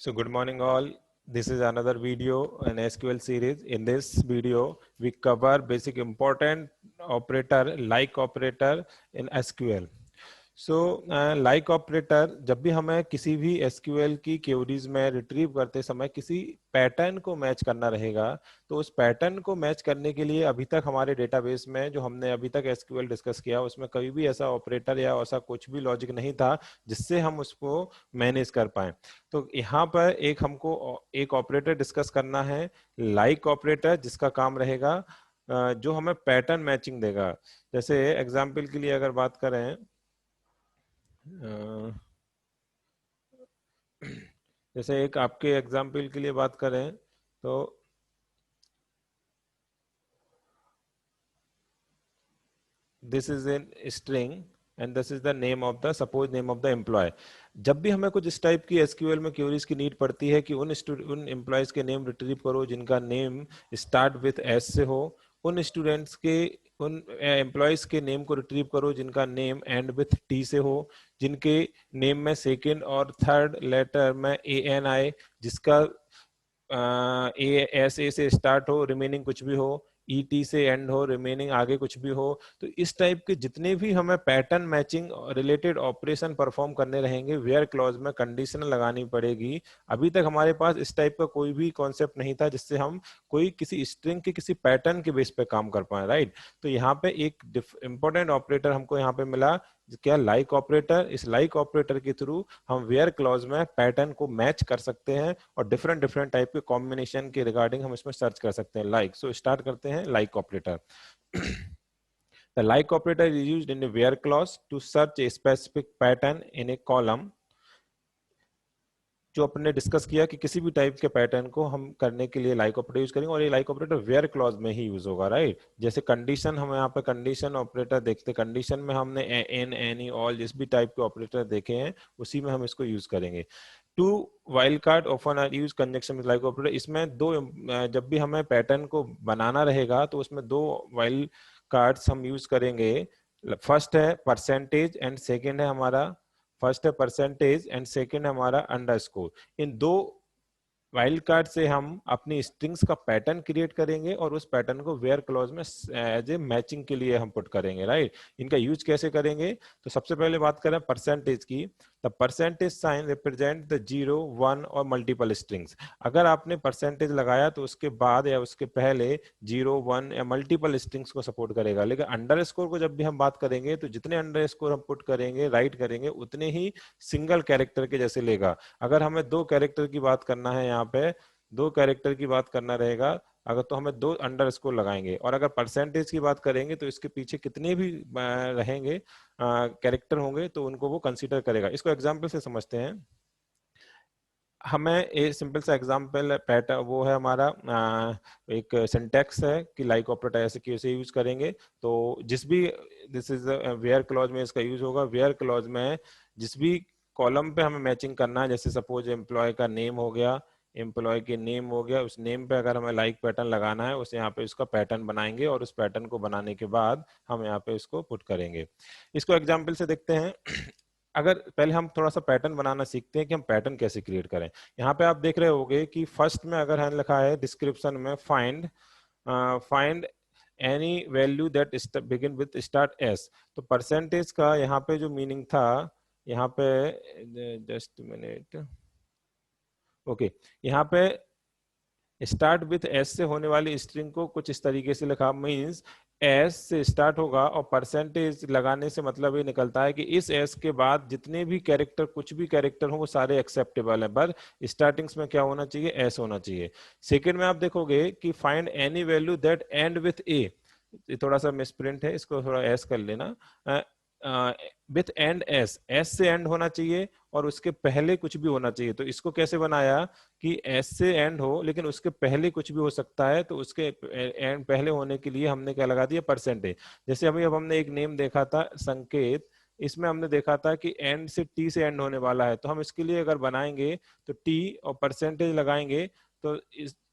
So good morning all. This is another video in SQL series. In this video, we cover basic important operator like operator in SQL. So like operator जब भी हमें किसी भी SQL की queries में retrieve करते समय किसी पैटर्न को मैच करना रहेगा, तो उस पैटर्न को मैच करने के लिए अभी तक हमारे डेटाबेस में जो हमने अभी तक एसक्यूएल डिस्कस किया उसमें कभी भी ऐसा ऑपरेटर या ऐसा कुछ भी लॉजिक नहीं था जिससे हम उसको मैनेज कर पाए। तो यहाँ पर एक हमको एक ऑपरेटर डिस्कस करना है, लाइक ऑपरेटर, जिसका काम रहेगा जो हमें पैटर्न मैचिंग देगा। जैसे एग्जाम्पल के लिए अगर बात करें, जैसे एक आपके एग्जाम्पल के लिए बात करें तो this is an string and this is the name of the suppose name of the employee. जब भी हमें कुछ इस टाइप की एसक्यूएल में क्वेरीज की नीड पड़ती है कि उन एम्प्लॉयज के नेम रिट्रीव करो जिनका नेम स्टार्ट विथ एस से हो, उन स्टूडेंट्स के उन एम्प्लॉयज के नेम को रिट्रीव करो जिनका नेम एंड विथ टी से हो, जिनके नेम में सेकंड और थर्ड लेटर में ए एन आए, जिसका ए एस ए से स्टार्ट हो, रिमेनिंग कुछ भी हो, ई टी से एंड हो, रिमेनिंग आगे कुछ भी हो। तो इस टाइप के जितने भी हमें pattern matching related operation perform करने रहेंगे, वेयर क्लॉज में कंडीशन लगानी पड़ेगी। अभी तक हमारे पास इस टाइप का कोई भी कॉन्सेप्ट नहीं था जिससे हम कोई किसी स्ट्रिंग के किसी पैटर्न के बेस पे काम कर पाए, राइट। तो यहाँ पे एक इंपॉर्टेंट ऑपरेटर हमको यहाँ पे मिला, क्या, लाइक ऑपरेटर। इस लाइक ऑपरेटर के थ्रू हम वेयर क्लॉज में पैटर्न को मैच कर सकते हैं और डिफरेंट डिफरेंट टाइप के कॉम्बिनेशन के रिगार्डिंग हम इसमें सर्च कर सकते हैं। लाइक, सो स्टार्ट करते हैं like operator. The like operator is used in a where clause to search a specific pattern in a column। जो अपने डिस्कस किया कि किसी भी टाइप के पैटर्न को हम करने के लिए लाइक ऑपरेटर यूज करेंगे और ये लाइक ऑपरेटर वेयर क्लॉज में ही यूज होगा, राइट। जैसे कंडीशन, हम यहाँ पे कंडीशन ऑपरेटर देखते, कंडीशन में हमने एन, एनी, ऑल जिस भी टाइप के ऑपरेटर देखे हैं उसी में हम इसको यूज करेंगे। Two wild card often are use conjunction with like operator. इसमें दो, जब भी हमें पैटर्न को बनाना रहेगा तो उसमें दो वाइल्ड कार्ड्स हम यूज करेंगे। फर्स्ट है परसेंटेज एंड सेकेंड है हमारा, फर्स्ट है परसेंटेज एंड सेकेंड है हमारा अंडरस्कोर। इन दो वाइल्ड कार्ड से हम अपनी स्ट्रिंग्स का पैटर्न क्रिएट करेंगे और उस पैटर्न को वेयर क्लॉज में एज ए मैचिंग के लिए हम पुट करेंगे, राइट। इनका यूज कैसे करेंगे, तो सबसे पहले बात करें परसेंटेज की। The percentage sign represent the 0, 1 और मल्टीपल स्ट्रिंग्स। अगर आपने परसेंटेज लगाया तो उसके बाद या उसके पहले 0, 1 या मल्टीपल स्ट्रिंग्स को सपोर्ट करेगा। लेकिन अंडरस्कोर को जब भी हम बात करेंगे तो जितने अंडरस्कोर हम पुट करेंगे, राइट करेंगे, उतने ही सिंगल कैरेक्टर के जैसे लेगा। अगर हमें दो कैरेक्टर की बात करना है, यहाँ पे दो कैरेक्टर की बात करना रहेगा, अगर तो हमें दो अंडरस्कोर लगाएंगे। और अगर परसेंटेज की बात करेंगे तो इसके पीछे कितने भी रहेंगे कैरेक्टर होंगे तो उनको वो कंसीडर करेगा। इसको एग्जांपल से समझते हैं। हमें एक सिंपल सा एग्जांपल पैटर्न वो है हमारा, एक सिंटैक्स है कि लाइक ऑपरेटर ऐसे कैसे यूज करेंगे। तो जिस भी, दिस इज वेयर क्लॉज में इसका यूज होगा। वेयर क्लॉज में जिस भी कॉलम पे हमें मैचिंग करना है, जैसे सपोज एम्प्लॉय का नेम हो गया, एम्प्लॉय के नेम हो गया, उस नेम पे अगर हमें लाइक पैटर्न लगाना है, उसे यहाँ पे उसका पैटर्न बनाएंगे और उस पैटर्न को बनाने के बाद हम यहाँ पे उसको पुट करेंगे। इसको एग्जाम्पल से देखते हैं। अगर पहले हम थोड़ा सा पैटर्न बनाना सीखते हैं कि हम पैटर्न कैसे क्रिएट करें। यहाँ पे आप देख रहे होंगे कि फर्स्ट में अगर हमने लिखा है डिस्क्रिप्शन में find any value that begin with start S, तो परसेंटेज का यहाँ पे जो मीनिंग था, यहाँ पे जस्ट मिनट, ओके, यहाँ पे स्टार्ट विथ एस से होने वाली स्ट्रिंग को कुछ इस तरीके से लिखा, मींस एस से स्टार्ट होगा और परसेंटेज लगाने से मतलब ये निकलता है कि इस एस के बाद जितने भी कैरेक्टर, कुछ भी कैरेक्टर हो, वो सारे एक्सेप्टेबल है, पर स्टार्टिंग्स में क्या होना चाहिए, एस होना चाहिए। सेकंड में आप देखोगे कि find any value that end with A, ये थोड़ा सा मिसप्रिंट है, इसको थोड़ा एस कर लेना। विथ एंड एस, एस से एंड होना चाहिए और उसके पहले कुछ भी होना चाहिए। तो इसको कैसे बनाया कि एस से एंड हो लेकिन उसके पहले कुछ भी हो सकता है, तो उसके एंड पहले होने के लिए हमने क्या लगा दिया, परसेंटेज। जैसे अभी अब हमने एक नेम देखा था संकेत, इसमें हमने देखा था कि एंड से टी से एंड होने वाला है, तो हम इसके लिए अगर बनाएंगे तो टी और परसेंटेज लगाएंगे तो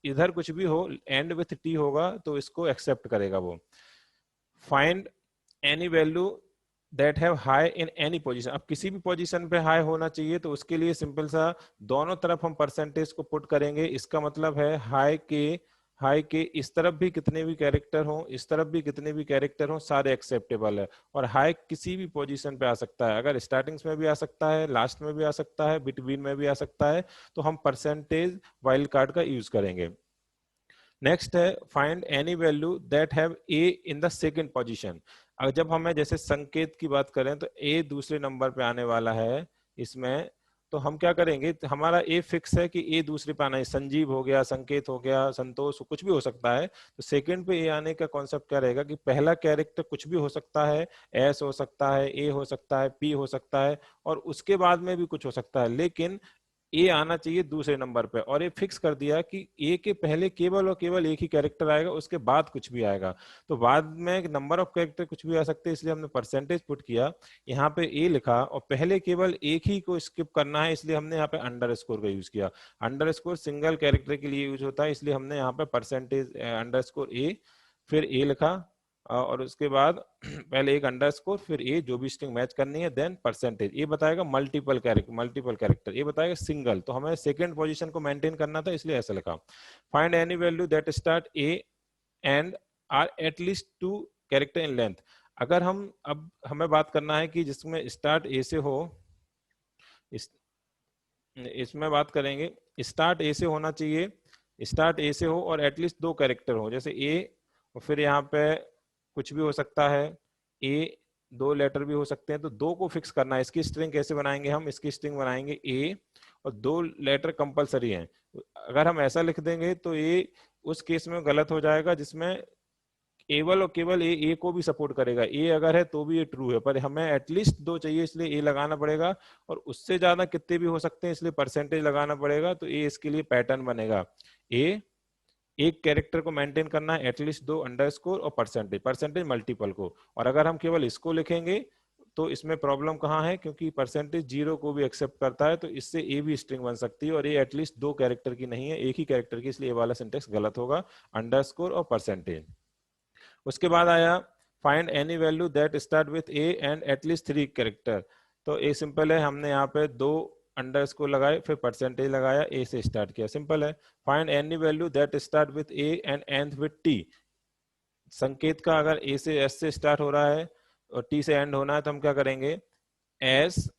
इधर कुछ भी हो, एंड विथ टी होगा तो इसको एक्सेप्ट करेगा वो। Find any value that have high in any position. अब किसी भी पोजीशन पे हाई होना चाहिए, तो उसके लिए सिंपल सा दोनों तरफ हम परसेंटेज को पुट करेंगे। इसका मतलब है हाई के इस तरफ भी कितने भी कैरेक्टर हों, इस तरफ भी कितने भी कैरेक्टर हों, सारे एक्सेप्टेबल है। और हाई किसी भी पोजीशन पे आ सकता है, अगर स्टार्टिंग्स में भी आ सकता है, लास्ट में भी आ सकता है, बिटवीन में भी आ सकता है, तो हम परसेंटेज वाइल्ड कार्ड का यूज करेंगे। नेक्स्ट है find any value that have a in the second position. अगर जब हमें जैसे संकेत की बात करें तो ए दूसरे नंबर पे आने वाला है इसमें, तो हम क्या करेंगे, तो हमारा ए फिक्स है कि ए दूसरे पे आना है। संजीव हो गया, संकेत हो गया, संतोष, कुछ भी हो सकता है। तो सेकंड पे ए आने का कॉन्सेप्ट क्या रहेगा कि पहला कैरेक्टर कुछ भी हो सकता है, एस हो सकता है, ए हो सकता है, पी हो सकता है, और उसके बाद में भी कुछ हो सकता है, लेकिन ए आना चाहिए दूसरे नंबर पे। और ये फिक्स कर दिया कि ए के पहले केवल और केवल एक ही कैरेक्टर आएगा, उसके बाद कुछ भी आएगा। तो बाद में नंबर ऑफ कैरेक्टर कुछ भी आ सकते हैं, इसलिए हमने परसेंटेज पुट किया, यहाँ पे ए लिखा, और पहले केवल एक ही को स्किप करना है, इसलिए हमने यहाँ पे अंडरस्कोर का यूज किया। अंडरस्कोर सिंगल कैरेक्टर के लिए यूज होता है, इसलिए हमने यहाँ पे परसेंटेज अंडरस्कोर ए, फिर ए लिखा, और उसके बाद पहले एक अंडरस्कोर, फिर ए, जो भी स्ट्रिंग मैच करनी है, देन परसेंटेज। ये बताएगा मल्टीपल कैरेक्टर, ये बताएगा सिंगल। तो हमें सेकंड पोजीशन को मेंटेन करना था, इसलिए ऐसा लिखा। Find any value that start a end are at least 2 character in length. अगर हम अब हमें बात करना है कि जिसमें स्टार्ट ए से हो, इस इसमें बात करेंगे, स्टार्ट ए से होना चाहिए, स्टार्ट ए से हो और एटलीस्ट 2 कैरेक्टर हो, जैसे ए, और फिर यहाँ पे कुछ भी हो सकता है, ए 2 लेटर भी हो सकते हैं, तो 2 को फिक्स करना है। इसकी स्ट्रिंग कैसे बनाएंगे हम, इसकी स्ट्रिंग बनाएंगे ए, और 2 लेटर कंपलसरी हैं। अगर हम ऐसा लिख देंगे तो ये उस केस में गलत हो जाएगा जिसमें केवल और केवल ए को भी सपोर्ट करेगा। ए अगर है तो भी ये ट्रू है, पर हमें एटलीस्ट 2 चाहिए, इसलिए ए लगाना पड़ेगा, और उससे ज्यादा कितने भी हो सकते हैं, इसलिए परसेंटेज लगाना पड़ेगा। तो ए इसके लिए पैटर्न बनेगा, ए एक कैरेक्टर को मेंटेन करना है, एटलीस्ट 2 अंडरस्कोर और परसेंटेज, परसेंटेज मल्टीपल को। और अगर हम केवल इसको लिखेंगे तो इसमें प्रॉब्लम कहाँ है, क्योंकि परसेंटेज 0 को भी एक्सेप्ट करता है, तो इससे ए भी स्ट्रिंग बन सकती है, और ये एटलीस्ट 2 कैरेक्टर की नहीं है, एक ही कैरेक्टर की, इसलिए ए वाला सिंटेक्स गलत होगा, अंडरस्कोर और परसेंटेज। उसके बाद आया find any value that start with A and at least 3 character. तो ए सिंपल है, हमने यहाँ पे 2 अंडरस्कोर लगाए, फिर परसेंटेज लगाया, ए से स्टार्ट किया, सिंपल है। Find any value that start with A and and with T. संकेत का अगर ए से एस से स्टार्ट हो रहा है और टी से एंड होना है, तो हम क्या करेंगे, एस,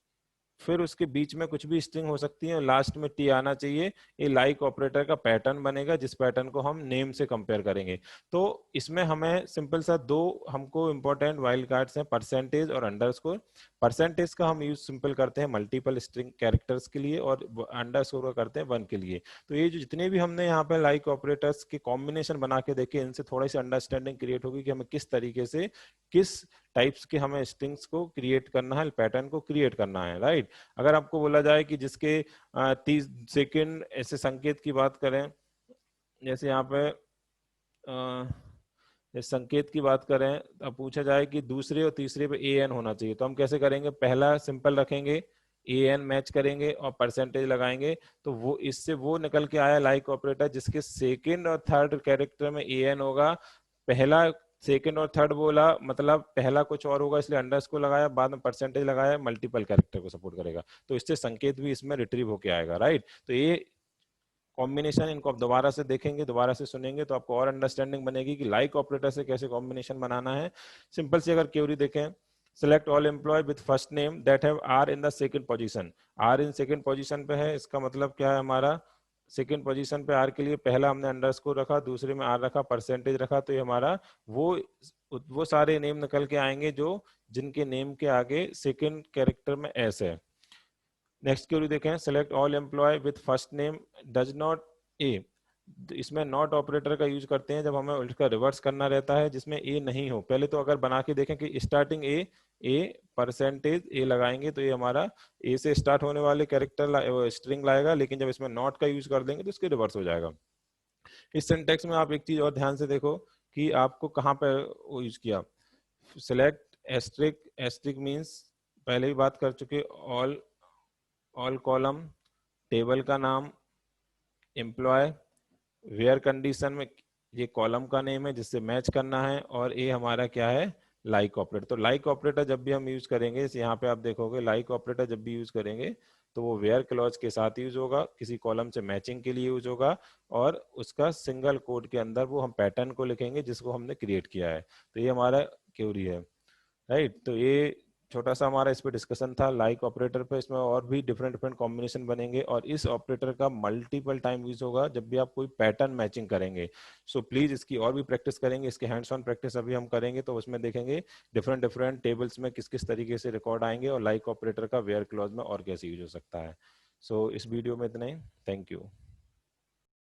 फिर उसके बीच में कुछ भी स्ट्रिंग हो सकती है और लास्ट में टी आना चाहिए। ये लाइक ऑपरेटर का पैटर्न बनेगा, जिस पैटर्न को हम नेम से कंपेयर करेंगे। तो इसमें हमें सिंपल सा 2 हमको इंपॉर्टेंट वाइल्ड कार्ड्स हैं, परसेंटेज और अंडरस्कोर। परसेंटेज का हम यूज सिंपल करते हैं मल्टीपल स्ट्रिंग कैरेक्टर्स के लिए, और अंडरस्कोर का करते हैं 1 के लिए। तो ये जो जितने भी हमने यहाँ पे लाइक ऑपरेटर्स के कॉम्बिनेशन बना के देखे, इनसे थोड़ी सी अंडरस्टैंडिंग क्रिएट होगी कि हमें किस तरीके से, किस टाइप्स के हमें स्ट्रिंग्स को क्रिएट करना है, पैटर्न को क्रिएट करना है, राइट। अगर आपको बोला जाए कि जिसके 30 सेकेंड ऐसे संकेत की बात करें, जैसे यहाँ पे इस संकेत की बात करें, अब पूछा जाए कि दूसरे और तीसरे पे ए एन होना चाहिए, तो हम कैसे करेंगे, पहला सिंपल रखेंगे, ए एन मैच करेंगे और परसेंटेज लगाएंगे। तो वो इससे वो निकल के आया लाइक ऑपरेटर, जिसके सेकंड और थर्ड कैरेक्टर में ए एन होगा। पहला, सेकंड और थर्ड बोला मतलब पहला कुछ और होगा, इसलिए अंडरस्कोर लगाया, बाद में परसेंटेज लगाया, मल्टीपल कैरेक्टर को सपोर्ट करेगा, तो इससे संकेत भी इसमें रिट्रीव होके आएगा, राइट। तो ये कॉम्बिनेशन, इनको आप दोबारा से देखेंगे, दोबारा से सुनेंगे, तो आपको और अंडरस्टैंडिंग बनेगी कि लाइक ऑपरेटर से कैसे कॉम्बिनेशन बनाना है। सिंपल सी अगर क्वेरी देखें, select all employ with first name that have R in the second position. R in second position पे है, इसका मतलब क्या है, हमारा सेकंड पोजीशन पे आर के लिए पहला हमने अंडरस्कोर रखा, दूसरे में आर रखा, परसेंटेज रखा, तो ये हमारा वो सारे नेम निकल के आएंगे जो जिनके नेम के आगे सेकंड कैरेक्टर में एस है। नेक्स्ट क्वेरी देखें, select all employ with first name does not a. इसमें नॉट ऑपरेटर का यूज करते हैं जब हमें उसका रिवर्स करना रहता है जिसमें ए नहीं हो। पहले तो अगर बना के देखें कि स्टार्टिंग ए परसेंटेज ए लगाएंगे तो ये हमारा ए से स्टार्ट होने वाले कैरेक्टर स्ट्रिंग लाएगा, लेकिन जब इसमें नॉट का यूज कर देंगे तो इसके रिवर्स हो जाएगा। इस सिंटेक्स में आप एक चीज और ध्यान से देखो कि आपको कहाँ पर वो यूज किया, सिलेक्ट एस्ट्रिक, एस्ट्रिक मीन्स पहले ही बात कर चुके, ऑल कॉलम, टेबल का नाम, एम्प्लॉय, वेयर कंडीशन में ये कॉलम का नेम है जिससे मैच करना है, और ए हमारा क्या है, लाइक ऑपरेटर। तो लाइक ऑपरेटर जब भी हम यूज करेंगे, यहाँ पे आप देखोगे लाइक ऑपरेटर जब भी यूज करेंगे तो वो वेयर क्लॉज के साथ यूज होगा, किसी कॉलम से मैचिंग के लिए यूज होगा, और उसका सिंगल कोड के अंदर वो हम पैटर्न को लिखेंगे जिसको हमने क्रिएट किया है। तो ये हमारा क्वेरी है, राइट। तो ये छोटा सा हमारा इस पे डिस्कशन था लाइक ऑपरेटर पे। इसमें और भी डिफरेंट डिफरेंट कॉम्बिनेशन बनेंगे, और इस ऑपरेटर का मल्टीपल टाइम यूज होगा जब भी आप कोई पैटर्न मैचिंग करेंगे। सो प्लीज इसकी और भी प्रैक्टिस करेंगे, इसके हैंड्स ऑन प्रैक्टिस अभी हम करेंगे, तो उसमें देखेंगे डिफरेंट डिफरेंट टेबल्स में किस किस तरीके से रिकॉर्ड आएंगे, और लाइक ऑपरेटर का वेयर क्लॉज में और कैसे यूज हो सकता है। सो इस वीडियो में इतना ही। Thank you.